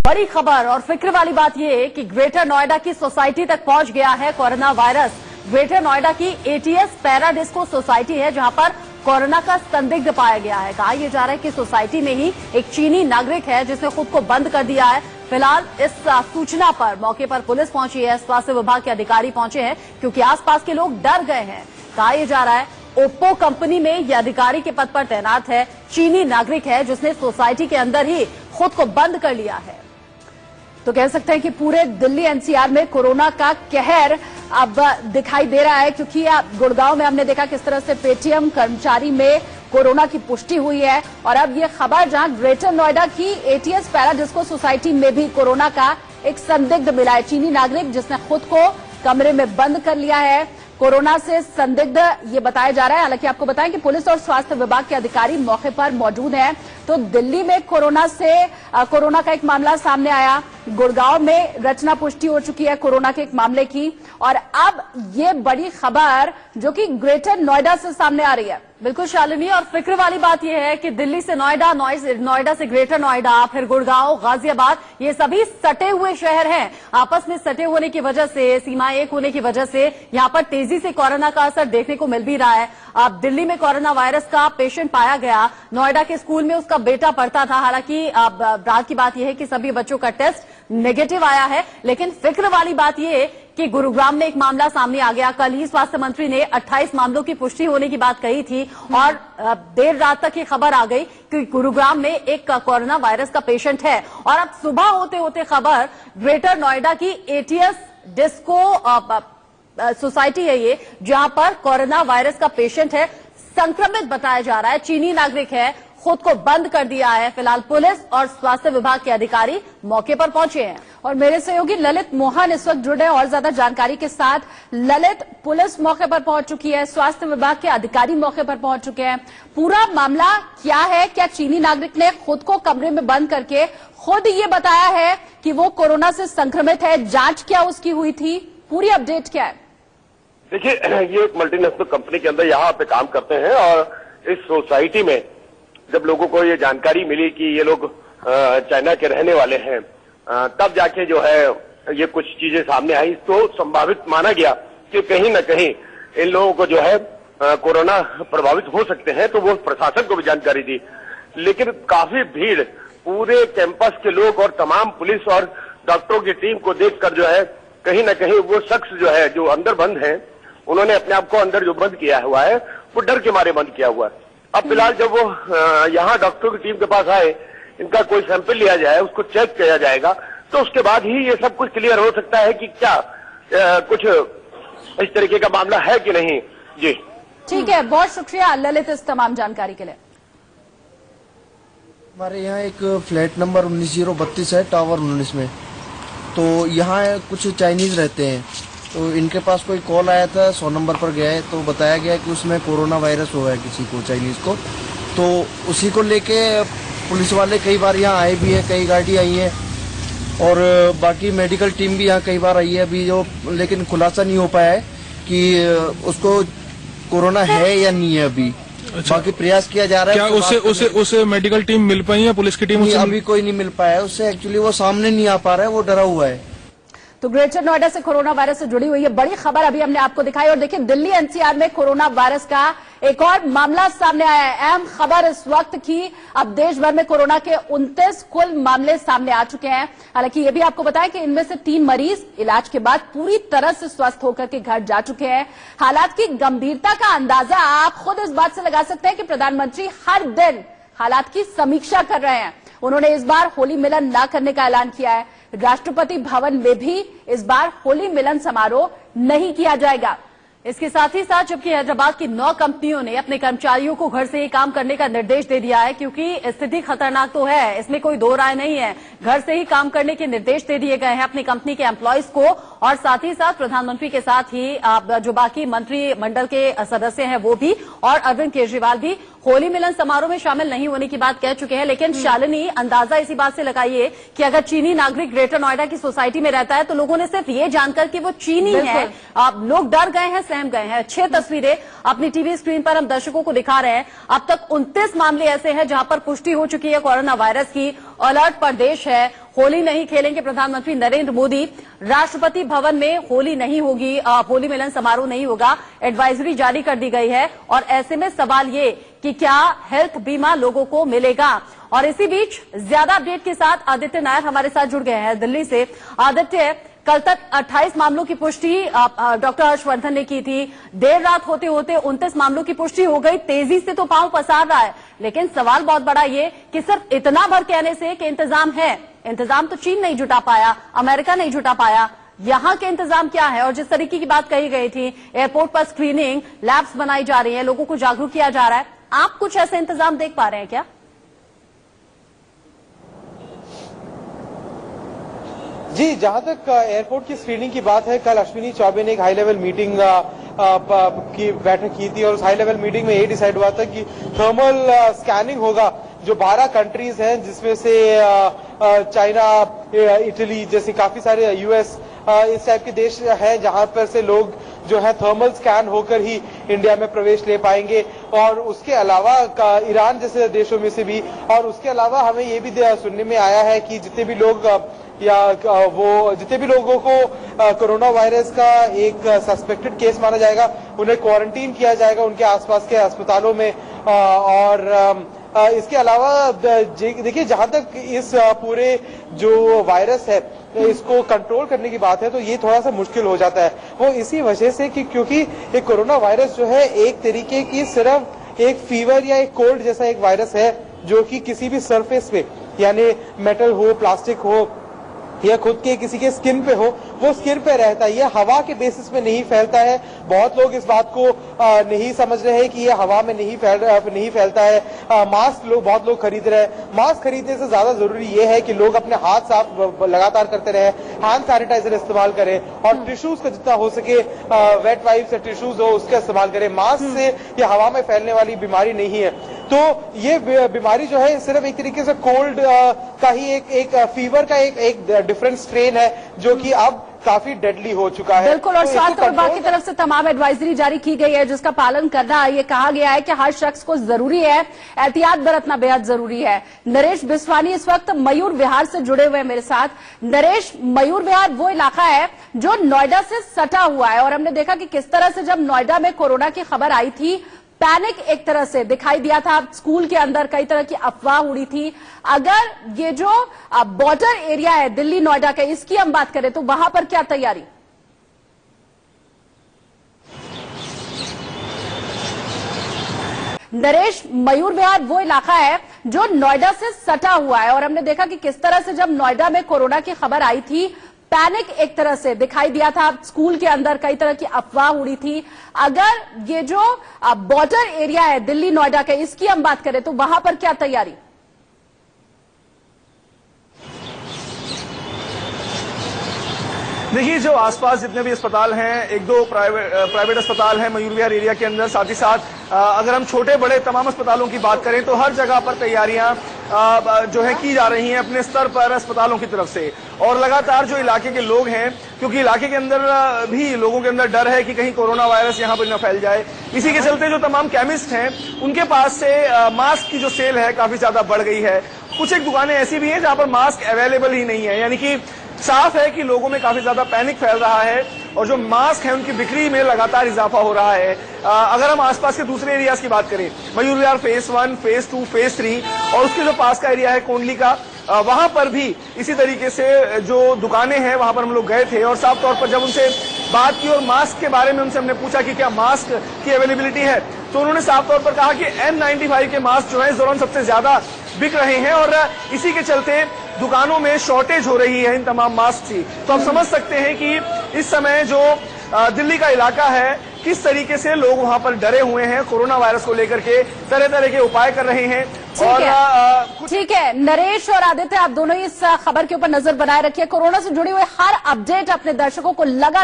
बड़ी खबर और फिक्र वाली बात यह है कि ग्रेटर नोएडा की सोसाइटी तक पहुंच गया है कोरोना वायरस। ग्रेटर नोएडा की एटीएस पैराडिस्को सोसाइटी है जहां पर कोरोना का संदिग्ध पाया गया है। कहा यह जा रहा है कि सोसाइटी में ही एक चीनी नागरिक है जिसने खुद को बंद कर दिया है। फिलहाल इस सूचना पर मौके पर पुलिस पहुंची है, स्वास्थ्य विभाग के अधिकारी पहुंचे हैं क्योंकि आसपास के लोग डर गए हैं। कहा यह जा रहा है ओप्पो कंपनी में यह अधिकारी के पद पर तैनात है, चीनी नागरिक है जिसने सोसाइटी के अंदर ही खुद को बंद कर लिया है। तो कह सकते हैं कि पूरे दिल्ली एनसीआर में कोरोना का कहर अब दिखाई दे रहा है, क्योंकि गुड़गांव में हमने देखा किस तरह से पेटीएम कर्मचारी में कोरोना की पुष्टि हुई है और अब ये खबर जहां ग्रेटर नोएडा की एटीएस पैराडिस्को सोसाइटी में भी कोरोना का एक संदिग्ध मिला है, चीनी नागरिक जिसने खुद को कमरे में बंद कर लिया है। कोरोना से संदिग्ध ये बताया जा रहा है। हालांकि आपको बताएं कि पुलिस और स्वास्थ्य विभाग के अधिकारी मौके पर मौजूद हैं। तो दिल्ली में कोरोना का एक मामला सामने आया, गुड़गांव में रचना पुष्टि हो चुकी है कोरोना के एक मामले की, और अब ये बड़ी खबर जो कि ग्रेटर नोएडा से सामने आ रही है। बिल्कुल शालिनी, और फिक्र वाली बात यह है कि दिल्ली से नोएडा, नोएडा से ग्रेटर नोएडा, फिर गुड़गांव, गाजियाबाद, ये सभी सटे हुए शहर हैं। आपस में सटे होने की वजह से, सीमाएं एक होने की वजह से यहाँ पर तेजी से कोरोना का असर देखने को मिल भी रहा है। अब दिल्ली में कोरोना वायरस का पेशेंट पाया गया, नोएडा के स्कूल में उसका बेटा पढ़ता था। हालांकि रात की बात यह है कि सभी बच्चों का टेस्ट नेगेटिव आया है, लेकिन फिक्र वाली बात यह है कि गुरुग्राम में एक मामला सामने आ गया। कल ही स्वास्थ्य मंत्री ने 28 मामलों की पुष्टि होने की बात कही थी और देर रात तक ये खबर आ गई कि गुरुग्राम में एक कोरोना वायरस का पेशेंट है। और अब सुबह होते होते खबर ग्रेटर नोएडा की एटीएस डिस्को सोसाइटी है ये, जहां पर कोरोना वायरस का पेशेंट है, संक्रमित बताया जा रहा है, चीनी नागरिक है, खुद को बंद कर दिया है। फिलहाल पुलिस और स्वास्थ्य विभाग के अधिकारी मौके पर पहुंचे हैं और मेरे सहयोगी ललित मोहन इस वक्त जुड़े और ज्यादा जानकारी के साथ। ललित, पुलिस मौके पर पहुंच चुकी है, स्वास्थ्य विभाग के अधिकारी मौके पर पहुंच चुके हैं, पूरा मामला क्या है? क्या चीनी नागरिक ने खुद को कमरे में बंद करके खुद ये बताया है कि वो कोरोना से संक्रमित है? जांच क्या उसकी हुई थी? पूरी अपडेट क्या है? देखिए, ये एक मल्टीनेशनल कंपनी के अंदर यहाँ पे काम करते हैं और इस सोसाइटी में जब लोगों को ये जानकारी मिली कि ये लोग चाइना के रहने वाले हैं, तब जाके जो है ये कुछ चीजें सामने आई। तो संभावित माना गया कि कहीं न कहीं इन लोगों को जो है कोरोना प्रभावित हो सकते हैं, तो वो प्रशासन को भी जानकारी दी। लेकिन काफी भीड़, पूरे कैंपस के लोग और तमाम पुलिस और डॉक्टरों की टीम को देखकर जो है कहीं न कहीं वो शख्स जो है, जो अंदर बंद है, उन्होंने अपने आप को अंदर जो बंद किया हुआ है वो डर के मारे बंद किया हुआ है। अब फिलहाल जब वो यहाँ डॉक्टरों की टीम के पास आए, इनका कोई सैंपल लिया जाए, उसको चेक किया जाएगा, तो उसके बाद ही ये सब कुछ क्लियर हो सकता है कि क्या कुछ इस तरीके का मामला है कि नहीं। जी ठीक है, बहुत शुक्रिया ललित इस तमाम जानकारी के लिए। हमारे यहाँ एक फ्लैट नंबर 19032 है, टावर 19 में। तो यहाँ कुछ चाइनीज रहते हैं, तो इनके पास कोई कॉल आया था, 100 नंबर पर गया है, तो बताया गया कि उसमें कोरोना वायरस हुआ है किसी को, चाइनीज को। तो उसी को लेके पुलिस वाले कई बार यहाँ आए भी हैं, कई गाड़ी आई हैं और बाकी मेडिकल टीम भी यहाँ कई बार आई है अभी, जो लेकिन खुलासा नहीं हो पाया है कि उसको कोरोना है या नहीं है अभी। अच्छा। बाकी प्रयास किया जा रहा है। क्या उसे मेडिकल टीम मिल पाई है, पुलिस की टीम? अभी कोई नहीं मिल पाया है उससे, एक्चुअली वो सामने नहीं आ पा रहा है, वो डरा हुआ है। तो ग्रेटर नोएडा से कोरोना वायरस से जुड़ी हुई है बड़ी खबर अभी हमने आपको दिखाई। और देखिए, दिल्ली एनसीआर में कोरोना वायरस का एक और मामला सामने आया है। अहम खबर इस वक्त की, अब देश भर में कोरोना के 29 कुल मामले सामने आ चुके हैं। हालांकि ये भी आपको बताएं कि इनमें से 3 मरीज इलाज के बाद पूरी तरह से स्वस्थ होकर के घर जा चुके हैं। हालात की गंभीरता का अंदाजा आप खुद इस बात से लगा सकते हैं कि प्रधानमंत्री हर दिन हालात की समीक्षा कर रहे हैं। उन्होंने इस बार होली मिलन न करने का ऐलान किया है। राष्ट्रपति भवन में भी इस बार होली मिलन समारोह नहीं किया जाएगा। इसके साथ ही साथ जबकि हैदराबाद की 9 कंपनियों ने अपने कर्मचारियों को घर से ही काम करने का निर्देश दे दिया है, क्योंकि स्थिति खतरनाक तो है, इसमें कोई दो राय नहीं है। घर से ही काम करने के निर्देश दे दिए गए हैं अपनी कंपनी के एम्प्लॉयज को, और साथ ही साथ प्रधानमंत्री के साथ ही जो बाकी मंत्रिमंडल के सदस्य हैं वो भी, और अरविंद केजरीवाल भी होली मिलन समारोह में शामिल नहीं होने की बात कह चुके हैं, लेकिन शालिनी अंदाजा इसी बात से लगाइए कि अगर चीनी नागरिक ग्रेटर नोएडा की सोसाइटी में रहता है तो लोगों ने सिर्फ ये जानकर कि वो चीनी है, लोग डर गए हैं, सहम गए हैं। 6 तस्वीरें अपनी टीवी स्क्रीन पर हम दर्शकों को दिखा रहे हैं। अब तक 29 मामले ऐसे हैं जहां पर पुष्टि हो चुकी है कोरोना वायरस की। अलर्ट पर देश है। होली नहीं खेलेंगे प्रधानमंत्री नरेंद्र मोदी। राष्ट्रपति भवन में होली नहीं होगी, होली मिलन समारोह नहीं होगा। एडवाइजरी जारी कर दी गई है और ऐसे में सवाल ये कि क्या हेल्थ बीमा लोगों को मिलेगा। और इसी बीच ज्यादा अपडेट के साथ आदित्य नायर हमारे साथ जुड़ गए हैं दिल्ली से। आदित्य, कल तक 28 मामलों की पुष्टि डॉक्टर हर्षवर्धन ने की थी। देर रात होते होते 29 मामलों की पुष्टि हो गई। तेजी से तो पांव पसार रहा है, लेकिन सवाल बहुत बड़ा ये कि सिर्फ इतना भर कहने से कि इंतजाम है, इंतजाम तो चीन नहीं जुटा पाया, अमेरिका नहीं जुटा पाया। यहाँ के इंतजाम क्या है? और जिस तरीके की बात कही गई थी, एयरपोर्ट पर स्क्रीनिंग लैब्स बनाई जा रही है, लोगों को जागरूक किया जा रहा है, आप कुछ ऐसे इंतजाम देख पा रहे हैं क्या? जी, जहां तक एयरपोर्ट की स्क्रीनिंग की बात है, कल अश्विनी चौबे ने एक हाई लेवल मीटिंग की बैठक की थी और उस हाई लेवल मीटिंग में ये डिसाइड हुआ था कि थर्मल स्कैनिंग होगा जो 12 कंट्रीज हैं, जिसमें से चाइना, इटली जैसे काफी सारे यूएस इस टाइप के देश हैं जहां पर से लोग जो है थर्मल स्कैन होकर ही इंडिया में प्रवेश ले पाएंगे। और उसके अलावा ईरान जैसे देशों में से भी, और उसके अलावा हमें ये भी सुनने में आया है कि जितने भी लोग जितने भी लोगों को कोरोना वायरस का एक सस्पेक्टेड केस माना जाएगा, उन्हें क्वारंटीन किया जाएगा उनके आसपास के अस्पतालों में। और इसके अलावा देखिए, जहां तक इस पूरे जो वायरस है इसको कंट्रोल करने की बात है तो ये थोड़ा सा मुश्किल हो जाता है। वो इसी वजह से कि क्योंकि ये कोरोना वायरस जो है एक तरीके की सिर्फ एक फीवर या एक कोल्ड जैसा एक वायरस है जो कि किसी भी सरफेस पे, यानी मेटल हो, प्लास्टिक हो या खुद के किसी के स्किन पे हो, वो स्किन पे रहता है। ये हवा के बेसिस में नहीं फैलता है। बहुत लोग इस बात को नहीं समझ रहे हैं कि ये हवा में नहीं फैलता है। मास्क बहुत लोग खरीद रहे हैं। मास्क खरीदने से ज्यादा जरूरी ये है कि लोग अपने हाथ साफ लगातार करते रहे, हैंड सैनिटाइजर इस्तेमाल करें और टिश्यूज का जितना हो सके वेट वाइप्स या टिश्यूज हो उसका इस्तेमाल करें। मास्क से ये हवा में फैलने वाली बीमारी नहीं है। तो ये बीमारी जो है सिर्फ एक तरीके से कोल्ड का ही एक फीवर का एक डिफरेंट स्ट्रेन है जो कि अब काफी डेडली हो चुका है। बिल्कुल। और स्वास्थ्य विभाग की तरफ से तमाम एडवाइजरी जारी की गई है जिसका पालन करना, ये कहा गया है कि हर शख्स को जरूरी है, एहतियात बरतना बेहद जरूरी है। नरेश बिस्वानी इस वक्त मयूर विहार से जुड़े हुए हैं मेरे साथ। नरेश, मयूर विहार वो इलाका है जो नोएडा से सटा हुआ है और हमने देखा कि किस तरह से जब नोएडा में कोरोना की खबर आई थी, पैनिक एक तरह से दिखाई दिया था। स्कूल के अंदर कई तरह की अफवाह उड़ी थी। अगर ये जो बॉर्डर एरिया है दिल्ली नोएडा का, इसकी हम बात करें तो वहां पर क्या तैयारी? नरेश, मयूर विहार वो इलाका है जो नोएडा से सटा हुआ है और हमने देखा कि किस तरह से जब नोएडा में कोरोना की खबर आई थी, पैनिक एक तरह से दिखाई दिया था। स्कूल के अंदर कई तरह की अफवाह उड़ी थी। अगर ये जो बॉर्डर एरिया है दिल्ली नोएडा का, इसकी हम बात करें तो वहां पर क्या तैयारी? देखिए, जो आसपास जितने भी अस्पताल हैं, 1-2 प्राइवेट अस्पताल हैं मयूर विहार एरिया के अंदर, साथ ही साथ अगर हम छोटे बड़े तमाम अस्पतालों की बात करें तो हर जगह पर तैयारियां जो है की जा रही हैं अपने स्तर पर अस्पतालों की तरफ से। और लगातार जो इलाके के लोग हैं, क्योंकि इलाके के अंदर भी लोगों के अंदर डर है कि कहीं कोरोना वायरस यहां पर न फैल जाए, इसी के चलते जो तमाम केमिस्ट हैं उनके पास से मास्क की जो सेल है काफी ज्यादा बढ़ गई है। कुछ एक दुकानें ऐसी भी हैं जहां पर मास्क अवेलेबल ही नहीं है, यानी कि साफ है कि लोगों में काफी ज्यादा पैनिक फैल रहा है और जो मास्क है उनकी बिक्री में लगातार इजाफा हो रहा है। अगर हम आसपास के दूसरे एरियाज की बात करें, Mayur Vihar phase 1, phase 2, phase 3 और उसके जो पास का एरिया है कोंडली का, वहां पर भी इसी तरीके से जो दुकानें हैं वहां पर हम लोग गए थे और साफ तौर पर जब उनसे बात की और मास्क के बारे में उनसे हमने पूछा कि क्या मास्क की अवेलेबिलिटी है, तो उन्होंने साफ तौर पर कहा कि N95 के मास्क जो है इस दौरान सबसे ज्यादा बिक रहे हैं और इसी के चलते दुकानों में शॉर्टेज हो रही है इन तमाम मास्क की। तो आप समझ सकते हैं कि इस समय जो दिल्ली का इलाका है किस तरीके से लोग वहां पर डरे हुए हैं, कोरोना वायरस को लेकर के तरह तरह के उपाय कर रहे हैं। ठीक है नरेश और आदित्य, आप दोनों इस खबर के ऊपर नजर बनाए रखिए। कोरोना से जुड़ी हुई हर अपडेट अपने दर्शकों को लगा